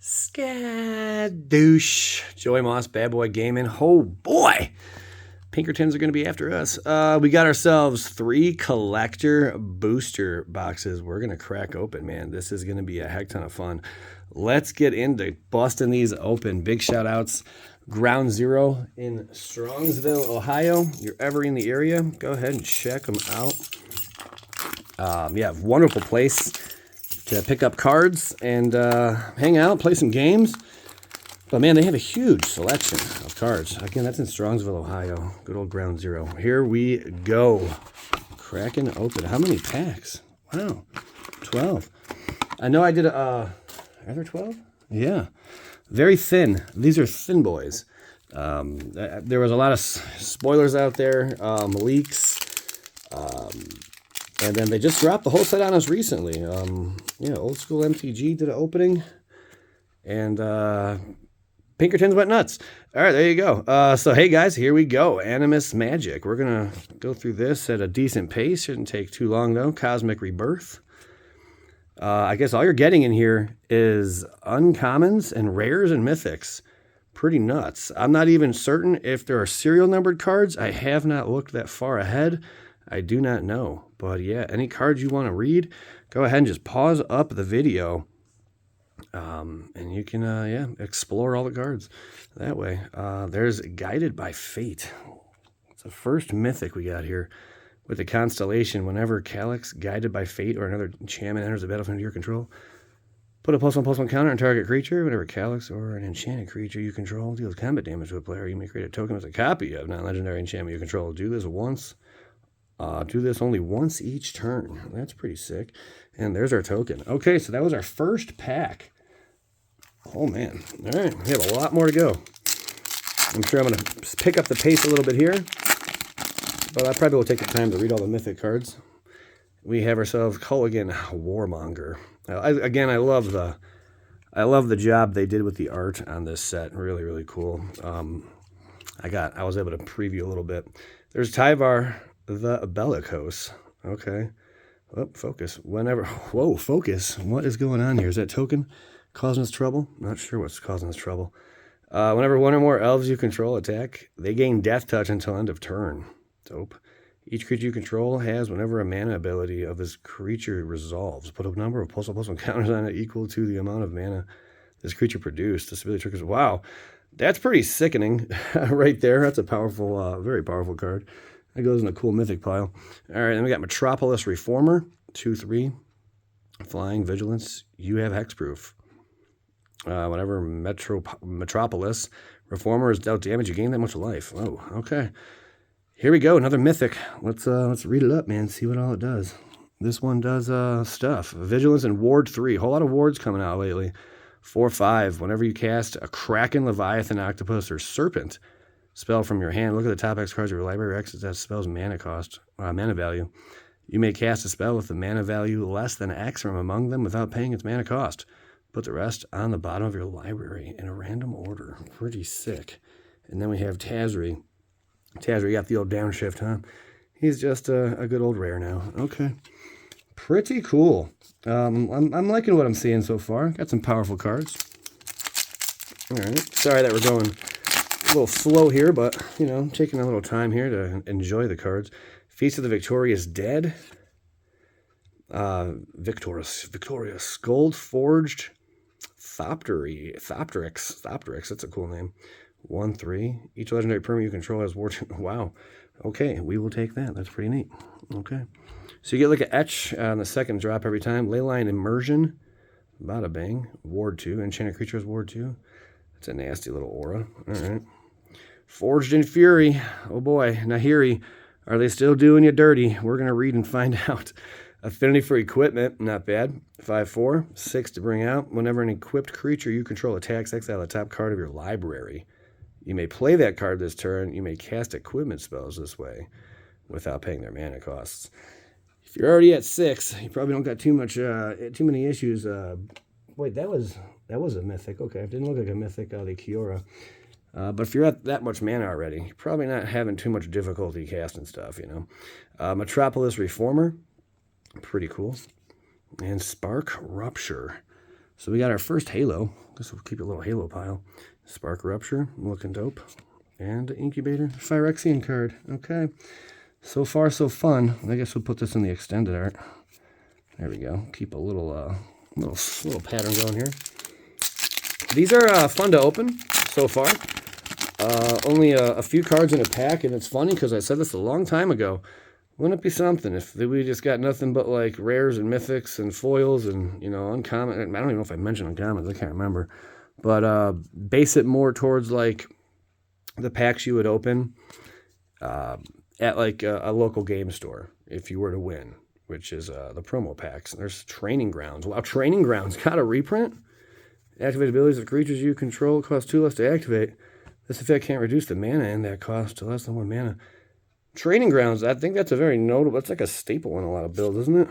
Skadoosh. Joey Moss, Bad Boy Gaming. Oh boy. Pinkertons are going to be after us. We got ourselves 3 collector booster boxes. We're going to crack open, man. This is going to be a heck ton of fun. Let's get into busting these open. Big shout outs. Ground Zero in Strongsville, Ohio. You're ever in the area, go ahead and check them out. Yeah, wonderful place to pick up cards and hang out, play some games. But man, they have a huge selection of cards. Again, that's in Strongsville, Ohio. Good old Ground Zero. Here we go. Cracking open. How many packs? Wow, 12. I know I did are there 12? Yeah. Very thin. These are thin boys. There was a lot of spoilers out there, leaks. And then they just dropped the whole set on us recently. Yeah, Old School MTG did an opening. And Pinkertons went nuts. All right, there you go. So, hey, guys, here we go. Animus Magic. We're going to go through this at a decent pace. Shouldn't take too long, though. Cosmic Rebirth. I guess all you're getting in here is uncommons and rares and mythics. Pretty nuts. I'm not even certain if there are serial numbered cards. I have not looked that far ahead. I do not know. But yeah, any cards you want to read, go ahead and just pause up the video. And you can, yeah, explore all the cards that way. There's Guided by Fate. It's the first mythic we got here. With the constellation, whenever Calyx, Guided by Fate, or another enchantment enters the battlefield under your control, put a +1/+1 counter on target creature. Whenever Calyx or an enchanted creature you control deals combat damage to a player, you may create a token with a copy of non-legendary enchantment you control. Do this once. Do this only once each turn. That's pretty sick. And there's our token. Okay, so that was our first pack. Oh, man. All right, we have a lot more to go. I'm sure I'm going to pick up the pace a little bit here. But I probably will take the time to read all the mythic cards. We have ourselves Culligan Warmonger. Again, I love the job they did with the art on this set. Really, really cool. I was able to preview a little bit. There's Tyvar the Bellicose. Okay. Oh, focus. Whoa, focus. What is going on here? Is that token causing us trouble? Not sure what's causing us trouble. Whenever one or more elves you control attack, they gain Death Touch until end of turn. Dope. Each creature you control has, whenever a mana ability of this creature resolves, put a number of +1/+1 counters on it equal to the amount of mana this creature produced. This ability triggers. Wow, that's pretty sickening right there. That's a powerful, very powerful card. That goes in a cool mythic pile. All right, then we got Metropolis Reformer, 2/3, flying vigilance. You have hexproof. Whenever Metropolis Reformer is dealt damage, you gain that much life. Oh, okay. Here we go, another mythic. Let's read it up, man. See what all it does. This one does stuff. Vigilance and Ward 3. A whole lot of wards coming out lately. 4/5. Whenever you cast a Kraken, Leviathan, Octopus, or Serpent spell from your hand, look at the top X cards of your library. X is that spell's mana cost, mana value. You may cast a spell with the mana value less than X from among them without paying its mana cost. Put the rest on the bottom of your library in a random order. Pretty sick. And then we have Tazri. Tazri got the old downshift, huh? He's just a good old rare now. Okay. Pretty cool. I'm liking what I'm seeing so far. Got some powerful cards. All right. Sorry that we're going a little slow here, but, you know, taking a little time here to enjoy the cards. Feast of the Victorious Dead. Victorious. Gold Forged Thopteryx. That's a cool name. 1/3. Each legendary permanent you control has ward. Wow. Okay, we will take that. That's pretty neat. Okay. So you get like an etch on the second drop every time. Leyline Immersion. Bada bang. Ward 2. Enchanted creature has Ward 2. That's a nasty little aura. All right. Forged in Fury. Oh boy. Nahiri. Are they still doing you dirty? We're going to read and find out. Affinity for Equipment. Not bad. 5/4. 6 to bring out. Whenever an equipped creature you control attacks, exile the top card of your library. You may play that card this turn. You may cast equipment spells this way without paying their mana costs. If you're already at 6, you probably don't got too many issues. Wait, that was a mythic. Okay, it didn't look like a mythic, the Kiora. But if you're at that much mana already, you're probably not having too much difficulty casting stuff, you know. Metropolis Reformer, pretty cool. And Spark Rupture. So we got our first Halo. This will keep a little Halo pile. Spark Rupture, looking dope. And Incubator, Phyrexian card. Okay. So far, so fun. I guess we'll put this in the extended art. There we go. Keep a little pattern going here. These are fun to open so far. Only a few cards in a pack, and it's funny because I said this a long time ago. Wouldn't it be something if we just got nothing but like rares and mythics and foils and, you know, uncommon? I don't even know if I mentioned uncommons. I can't remember. But base it more towards like the packs you would open at like a local game store if you were to win, which is the promo packs. And there's Training Grounds. Wow, Training Grounds got a reprint. Activate abilities of creatures you control cost 2 less to activate. This effect can't reduce the mana in that cost to less than 1 mana. Training Grounds, I think that's a very notable, that's like a staple in a lot of builds, isn't it?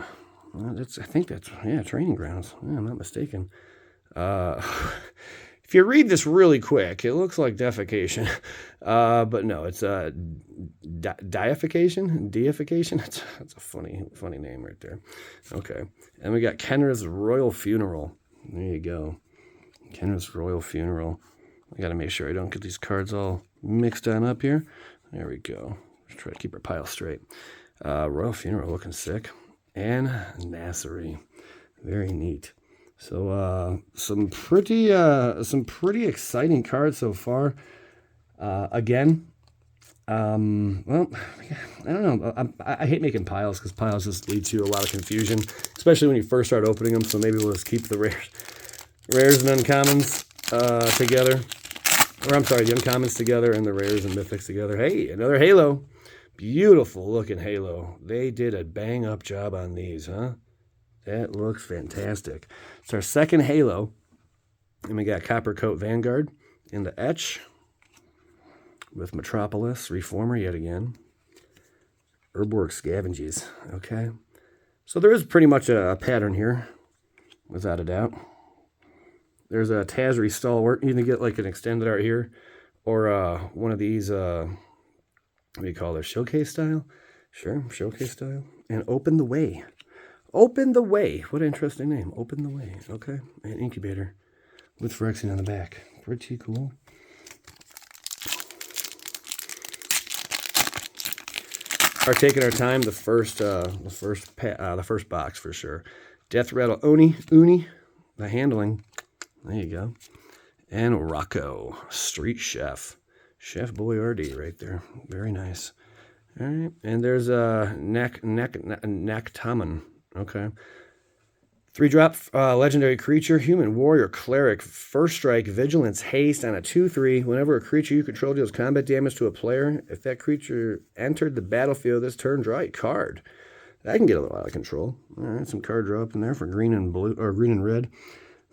I think that's, yeah, Training Grounds. Yeah, I'm not mistaken. If you read this really quick, it looks like defecation. But no, it's deification? Deification? That's a funny name right there. Okay. And we got Kenra's Royal Funeral. There you go. Kenra's Royal Funeral. I got to make sure I don't get these cards all mixed on up here. There we go. Let's try to keep our pile straight. Royal Funeral looking sick. And Nassery. Very neat. So some pretty exciting cards so far. Again, well, I don't know. I hate making piles because piles just lead to a lot of confusion, especially when you first start opening them. So maybe we'll just keep the rares and uncommons together. Or I'm sorry, the uncommons together and the rares and mythics together. Hey, another Halo. Beautiful looking Halo. They did a bang up job on these, huh? That looks fantastic. It's our second Halo. And we got Copper Coat Vanguard in the etch with Metropolis, Reformer yet again. Urborg Scavenges. Okay. So there is pretty much a pattern here, without a doubt. There's a Tazri Stalwart. You can get like an extended art here, or one of these, what do you call it, showcase style? Sure, showcase style. And Open the Way. Open the Way. What an interesting name. Open the Way. Okay. An Incubator with Phyrexian on the back. Pretty cool. Are taking our time. The first box for sure. Death Rattle Uni. The handling. There you go. And Rocco, Street Chef. Chef Boyardee right there. Very nice. All right. And there's Naktaman. Okay. 3-drop legendary creature, human warrior cleric, first strike, vigilance, haste on a 2/3. Whenever a creature you control deals combat damage to a player, if that creature entered the battlefield this turn, draw a card. That can get a little out of control. All right, some card draw up in there for green and blue or green and red.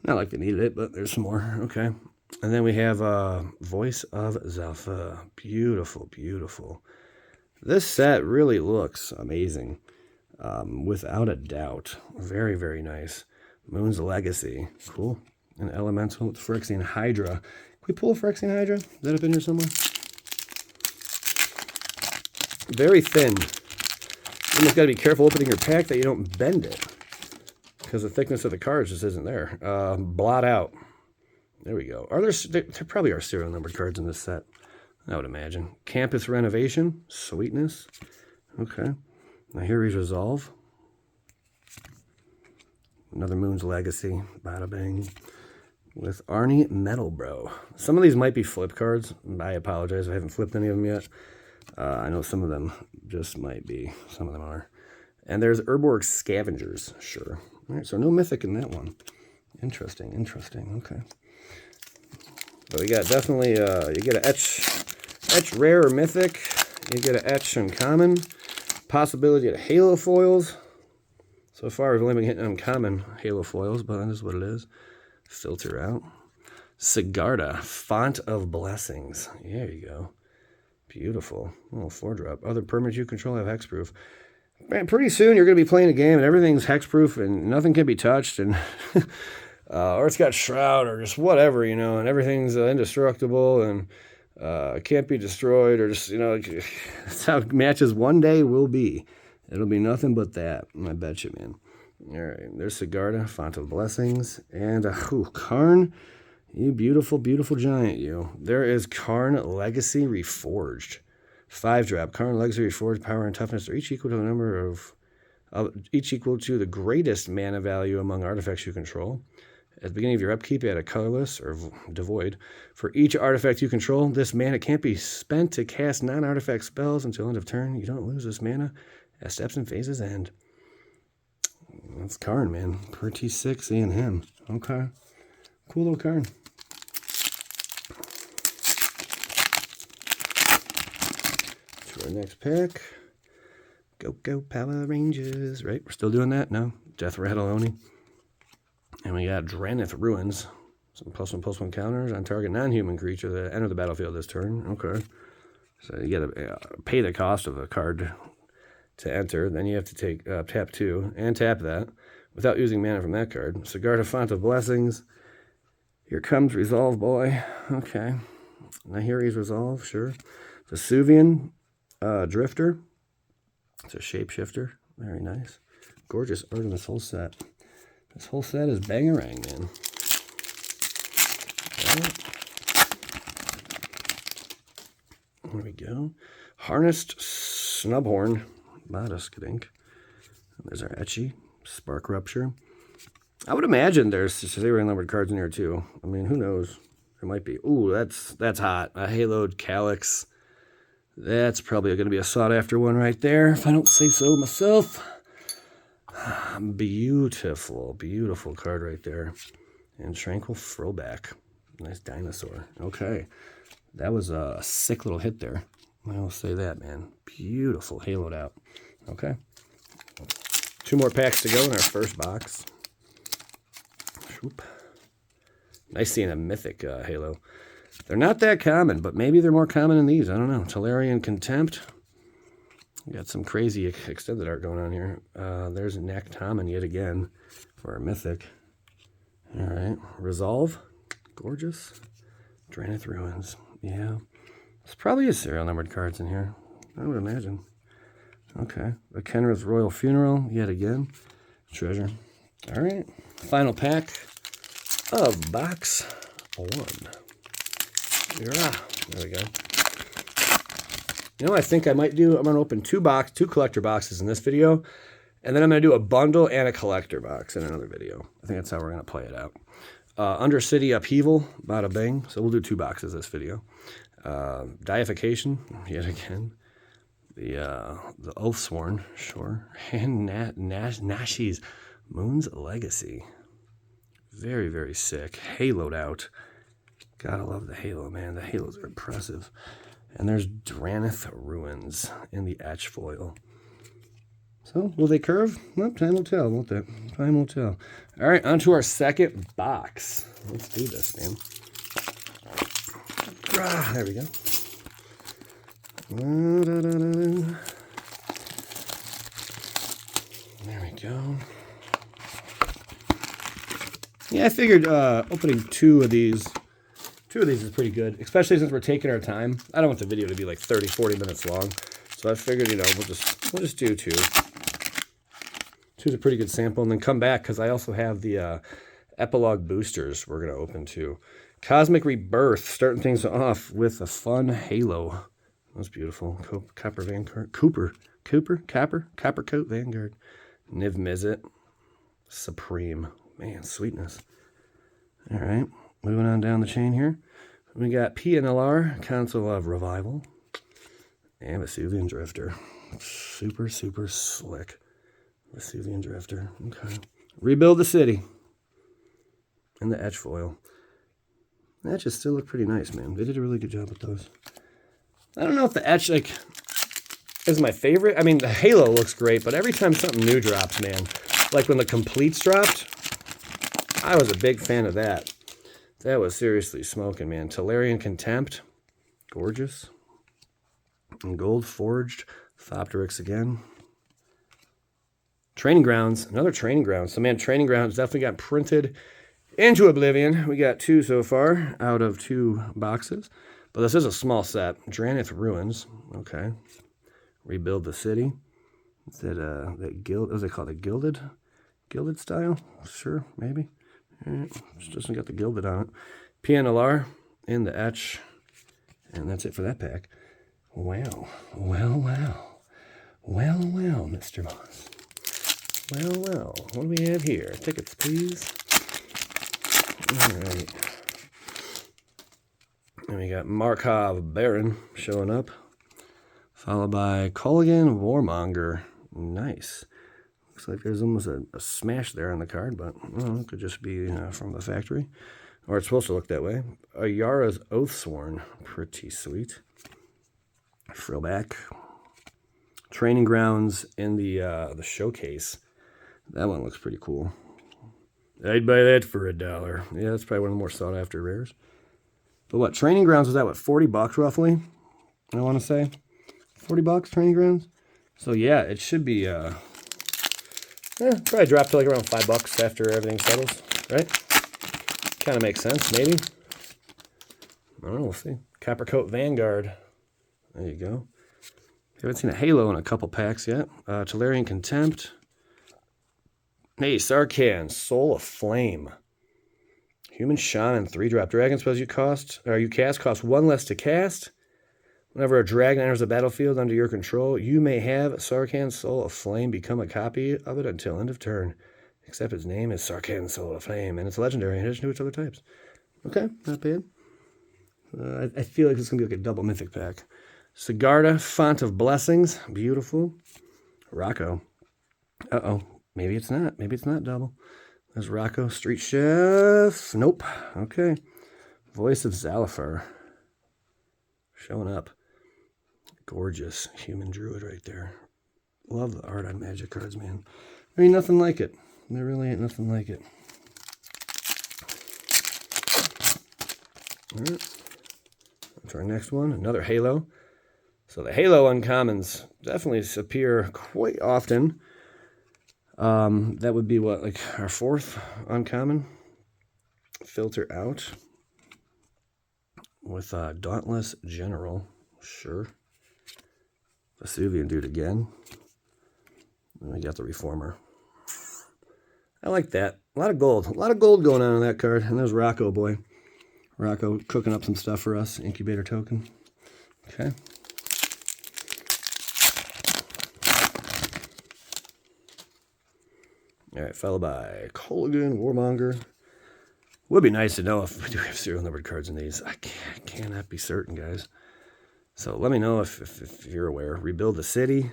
Not like they needed it, but there's some more. Okay. And then we have Voice of Zalfa. Beautiful, beautiful. This set really looks amazing. Without a doubt. Very, very nice. Moon's Legacy. Cool. An Elemental with Phyrexian Hydra. Can we pull a Phyrexian Hydra? Is that up in here somewhere? Very thin. You just got to be careful opening your pack that you don't bend it, because the thickness of the cards just isn't there. Blot Out. There we go. There probably are serial numbered cards in this set, I would imagine. Campus Renovation. Sweetness. Okay. Nahiri's Resolve. Another Moon's Legacy. Bada bang. With Arnie Metal Bro. Some of these might be flip cards. I apologize. I haven't flipped any of them yet. I know some of them just might be. Some of them are. And there's Urborg Scavengers. Sure. All right, so no mythic in that one. Interesting, interesting. Okay. But we got definitely, you get an etch rare or mythic. You get an etch uncommon. Possibility of Halo foils. So far, we've only been hitting uncommon Halo foils, but that is what it is. Filter out. Sigarda, Font of Blessings. There you go. Beautiful. Little 4-drop. Other permanents you control have hexproof. Man, pretty soon you're going to be playing a game and everything's hexproof and nothing can be touched, and or it's got shroud or just whatever, you know, and everything's indestructible and can't be destroyed, or just, you know, that's how matches one day will be. It'll be nothing but that. I bet you, man. All right, there's Sigarda, Font of Blessings, and Karn. You beautiful, beautiful giant, you. There is Karn Legacy Reforged. 5-drop. Karn Legacy Reforged. Power and toughness are each equal to the number of each equal to the greatest mana value among artifacts you control. At the beginning of your upkeep, add a colorless or devoid. For each artifact you control, this mana can't be spent to cast non-artifact spells until end of turn. You don't lose this mana as steps and phases end. That's Karn, man. Pretty sexy in him. Okay. Cool little Karn. To our next pack. Go Power Rangers. Right? We're still doing that? No? Death Rattaloni. And we got Dranith Ruins. Some +1/+1 counters on target non-human creature that enter the battlefield this turn. Okay. So you got to pay the cost of a card to enter. Then you have to take tap 2 and tap that without using mana from that card. Sigarda Font of Blessings. Here comes Resolve, boy. Okay. Nahiri's Resolve, sure. Vesuvian Drifter. It's a shapeshifter. Very nice. Gorgeous art in this whole set. This whole set is bangarang, man. Right. There we go. Harnessed Snubhorn. Bodiskadink. There's our Etchy. Spark Rupture. I would imagine there's serial numbered cards in here, too. I mean, who knows? There might be. Ooh, that's hot. A Haloed Calyx. That's probably going to be a sought-after one right there, if I don't say so myself. Beautiful, beautiful card right there. And Tranquil Throwback. Nice dinosaur. Okay. That was a sick little hit there. I will say that, man. Beautiful haloed out. Okay. 2 more packs to go in our first box. Whoop. Nice seeing a mythic halo. They're not that common, but maybe they're more common in these. I don't know. Tolarian Contempt. We got some crazy extended art going on here. There's Naktaman yet again for our mythic. All right. Resolve. Gorgeous. Dranith Ruins. Yeah. There's probably a serial numbered cards in here. I would imagine. Okay. A Kenrith's Royal Funeral yet again. Treasure. All right. Final pack of box 1. Yeah. There we go. You know, I think I might do, I'm going to open 2 collector boxes in this video, and then I'm going to do a bundle and a collector box in another video. I think that's how we're going to play it out. Undercity Upheaval, bada bing. So we'll do 2 boxes this video. Deification, yet again. The Oathsworn, sure. And Nashi's Moon's Legacy. Very, very sick. Haloed out. Gotta love the halo, man. The halos are impressive. And there's Dranith Ruins in the etch foil. So, will they curve? Well, time will tell, won't it? Time will tell. All right, on to our second box. Let's do this, man. There we go. There we go. Yeah, I figured opening 2 of these is pretty good, especially since we're taking our time. I don't want the video to be like 30, 40 minutes long. So I figured, you know, we'll just do 2. 2's a pretty good sample, and then come back because I also have the epilogue boosters we're going to open too. Cosmic Rebirth, starting things off with a fun halo. That's beautiful. Copper Vanguard. Copper Coat Vanguard. Niv Mizzet. Supreme. Man, sweetness. All right. Moving on down the chain here. We got PNLR, Council of Revival. And Vesuvian Drifter. Super, super slick. Vesuvian Drifter. Okay. Rebuild the City. And the etch foil. That just still look pretty nice, man. They did a really good job with those. I don't know if the etch, like, is my favorite. I mean, the halo looks great, but every time something new drops, man, like when the completes dropped, I was a big fan of that. That was seriously smoking, man. Tolarian Contempt. Gorgeous. And Gold Forged. Thopteryx again. Training Grounds. Another Training Grounds. So, man, Training Grounds definitely got printed into oblivion. We got 2 so far out of 2 boxes. But this is a small set. Dranith Ruins. Okay. Rebuild the City. Is that that guild? What was it called? A gilded style? Sure, maybe. All right. Just doesn't got the gilded on it. PNLR in the etch. And that's it for that pack. Well, Mr. Moss. Well, what do we have here? Tickets, please. All right. And we got Markov Baron showing up, followed by Culligan Warmonger. Nice. Looks like there's almost a smash there on the card, but it could just be from the factory. Or it's supposed to look that way. Yara's Oathsworn. Pretty sweet. Frillback. Training Grounds in the showcase. That one looks pretty cool. I'd buy that for $1. Yeah, that's probably one of the more sought after rares. But what, Training Grounds was that, what, $40 roughly? I want to say. $40 Training Grounds? So yeah, it should be, probably drop to like around $5 after everything settles, right? Kind of makes sense, maybe. I don't know, we'll see. Coppercoat Vanguard. There you go. Haven't seen a Halo in a couple packs yet. Tolarian Contempt. Hey, Sarkhan, Soul of Flame. Human Shaman, 3-drop. Dragon spells you cast cost 1 less to cast. Whenever a dragon enters the battlefield under your control, you may have Sarkhan, Soul of Flame become a copy of it until end of turn. Except its name is Sarkhan, Soul of Flame, and it's legendary in addition to its other types. Okay, not bad. I feel like this is going to be like a double mythic pack. Sigarda, Font of Blessings. Beautiful. Rocco. Uh-oh. Maybe it's not. Maybe it's not double. There's Rocco. Street Chef. Nope. Okay. Voice of Zalafar. Showing up. Gorgeous human druid right there. Love the art on Magic cards, man. There ain't nothing like it. There really ain't nothing like it. All right. On to our next one. Another Halo. So the Halo uncommons definitely appear quite often. That would be what, like our 4th uncommon? Filter out. With Dauntless General. Sure. Vesuvian dude again. And we got the Reformer. I like that. A lot of gold. A lot of gold going on that card. And there's Rocco, boy. Rocco cooking up some stuff for us. Incubator token. Okay. All right, followed by Culligan Warmonger. Would be nice to know if we do have serial numbered cards in these. I cannot be certain, guys. So let me know if you're aware. Rebuild the City.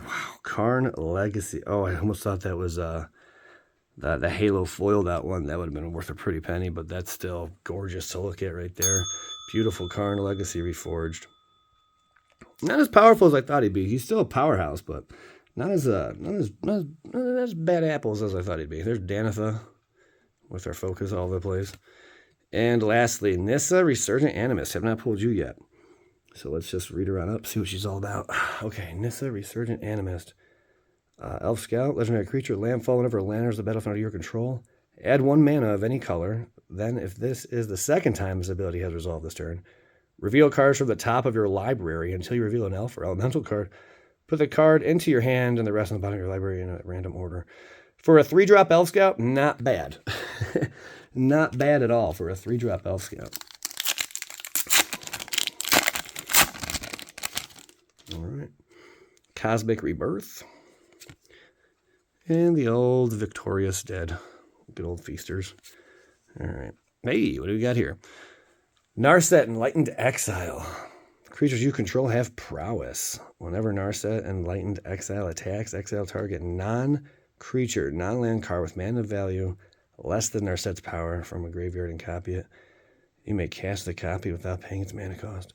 Wow, Karn Legacy. Oh, I almost thought that was the Halo foiled out one. That would have been worth a pretty penny, but that's still gorgeous to look at right there. Beautiful Karn Legacy Reforged. Not as powerful as I thought he'd be. He's still a powerhouse, but not as bad apples as I thought he'd be. There's Danitha with our focus all over the place. And lastly, Nissa Resurgent Animist. Have not pulled you yet. So let's just read her on up, see what she's all about. Okay, Nissa Resurgent Animist. Elf Scout, legendary creature, landfall whenever a land enters the battlefield under your control. Add 1 mana of any color. Then, if this is the second time this ability has resolved this turn, reveal cards from the top of your library until you reveal an elf or elemental card. Put the card into your hand and the rest on the bottom of your library in a random order. For a 3-drop Elf Scout, not bad. Not bad at all for a 3-drop Elf Scout. All right. Cosmic Rebirth. And the old Victorious Dead. Good old feasters. All right. Hey, what do we got here? Narset Enlightened Exile. Creatures you control have prowess. Whenever Narset Enlightened Exile attacks, exile target non-creature, non-land card with mana value less than Narset's power from a graveyard and copy it. You may cast the copy without paying its mana cost.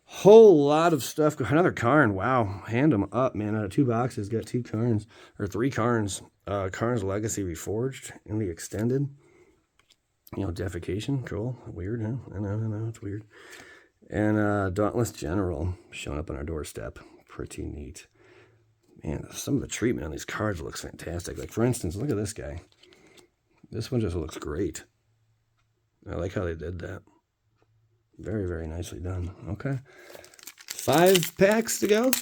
Whole lot of stuff. Another Karn. Wow. Hand them up, man. Out of 2 boxes, got 2 Karns. Or 3 Karns. Karn's Legacy Reforged in the extended. You know, Defecation. Cool. Weird, huh? I know. It's weird. And Dauntless General showing up on our doorstep. Pretty neat. Man, some of the treatment on these cards looks fantastic. Like, for instance, look at this guy. This one just looks great. I like how they did that. Very, very nicely done. Okay. 5 packs to go.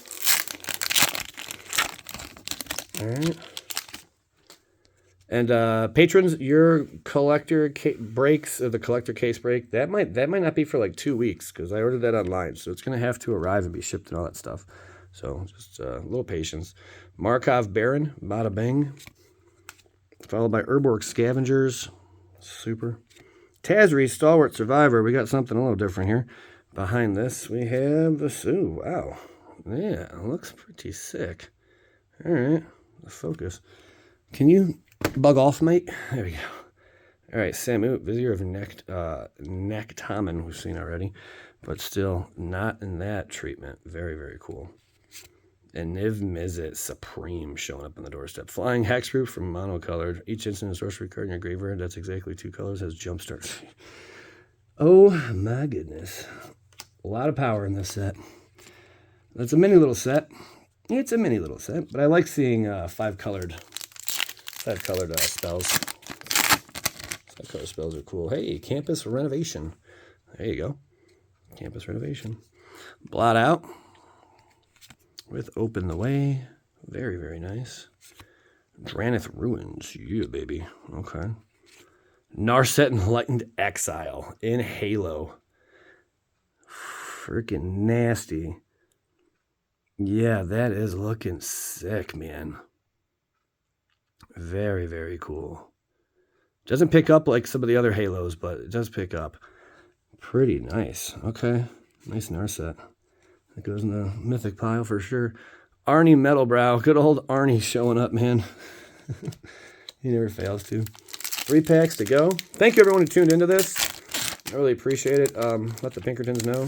All right. And patrons, your collector breaks, the collector case break, that might not be for like 2 weeks because I ordered that online. So it's going to have to arrive and be shipped and all that stuff. So just a little patience. Markov Baron, bada bing. Followed by Urborg Scavengers. Super. Tazri, Stalwart Survivor. We got something a little different here. Behind this, we have the... Ooh, wow. Yeah, looks pretty sick. All right, let's focus. Can you bug off, mate? There we go. All right, Samut, Vizier of Nektamen, we've seen already, but still not in that treatment. Very, very cool. And Niv Mizzet Supreme showing up on the doorstep. Flying Hexproof from monocolored. Each instant and sorcery card in your graveyard, that's exactly 2 colors, has jumpstart. Oh my goodness. A lot of power in this set. That's a mini little set. It's a mini little set, but I like seeing 5-colored spells. 5-color spells are cool. Hey, Campus Renovation. There you go. Campus Renovation. Blot Out with Open the Way. Very, very nice. Dranith Ruins. Yeah, baby. Okay. Narset Enlightened Exile in Halo. Freaking nasty. Yeah, that is looking sick, man. Very, very cool. Doesn't pick up like some of the other Halos, but it does pick up. Pretty nice. Okay. Nice Narset. That goes in the mythic pile for sure. Arnie Metalbrow. Good old Arnie showing up, man. He never fails to. 3 packs to go. Thank you, everyone who tuned into this. I really appreciate it. Let the Pinkertons know.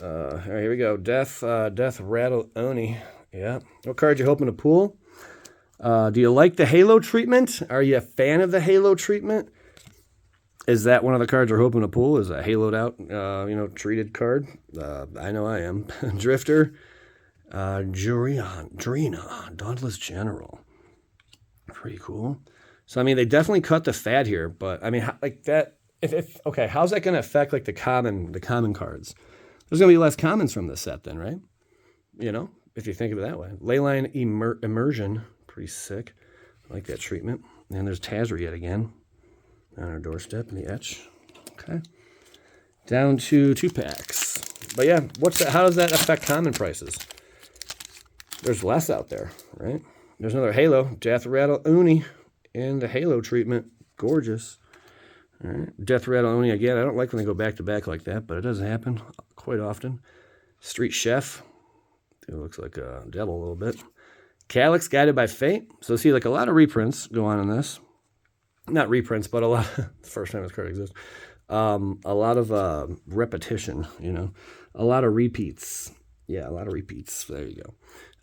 All right, here we go. Death Rattle Oni. Yeah. What card you hoping to pull? Do you like the Halo treatment? Are you a fan of the Halo treatment? Is that one of the cards we're hoping to pull? Is a haloed out, treated card? I know I am. Drifter. Drina. Dauntless General. Pretty cool. So, I mean, they definitely cut the fat here, but, I mean, like that, okay, how's that going to affect, like, the common cards? There's going to be less commons from this set then, right? You know, if you think of it that way. Leyline Immersion. Pretty sick. I like that treatment. And there's Tazri yet again. On our doorstep in the etch. Okay. Down to 2 packs. But yeah, how does that affect common prices? There's less out there, right? There's another Halo. Death Rattle Uni. And the Halo treatment. Gorgeous. All right. Death Rattle Uni again. I don't like when they go back to back like that, but it does happen quite often. Street Chef. It looks like a devil a little bit. Calyx Guided by Fate. So see, like a lot of reprints go on in this. Not reprints, but a lot. The first time this card exists. A lot of repetition, you know. A lot of repeats. Yeah, a lot of repeats. There you go.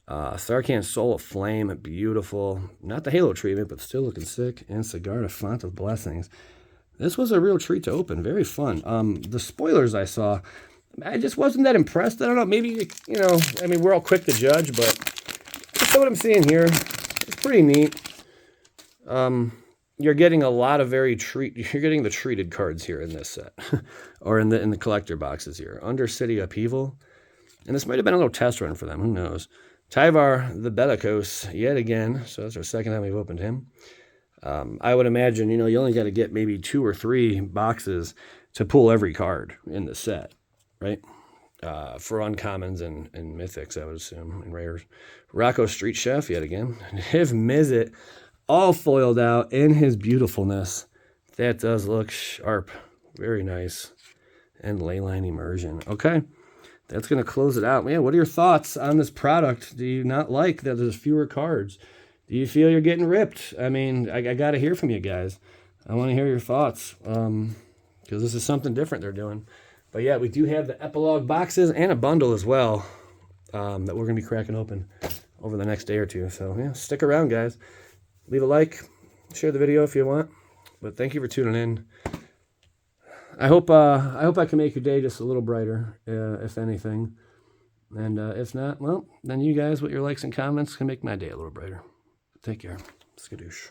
Sarkhan Soul of Flame. Beautiful. Not the Halo treatment, but still looking sick. And Sigarda Font of Blessings. This was a real treat to open. Very fun. The spoilers I saw, I just wasn't that impressed. I don't know. Maybe, you know, I mean, we're all quick to judge, but just what I'm seeing here, it's pretty neat. You're getting a lot of you're getting the treated cards here in this set, or in the collector boxes here. Undercity Upheaval, and this might have been a little test run for them. Who knows? Tyvar the Bellicose yet again. So that's our second time we've opened him. I would imagine, you know, you only got to get maybe 2 or 3 boxes to pull every card in the set, right? For uncommons and mythics, I would assume, and rares. Rocco Street Chef yet again. Niv Mizzet, all foiled out in his beautifulness. That does look sharp. Very nice. And Leyline Immersion. Okay. That's going to close it out. Yeah, what are your thoughts on this product? Do you not like that there's fewer cards? Do you feel you're getting ripped? I mean, I got to hear from you guys. I want to hear your thoughts. Because this is something different they're doing. But yeah, we do have the epilogue boxes and a bundle as well that we're going to be cracking open over the next day or two. So yeah, stick around, guys. Leave a like, share the video if you want. But thank you for tuning in. I hope I can make your day just a little brighter, if anything. And if not, well, then you guys with your likes and comments can make my day a little brighter. Take care. Skadoosh.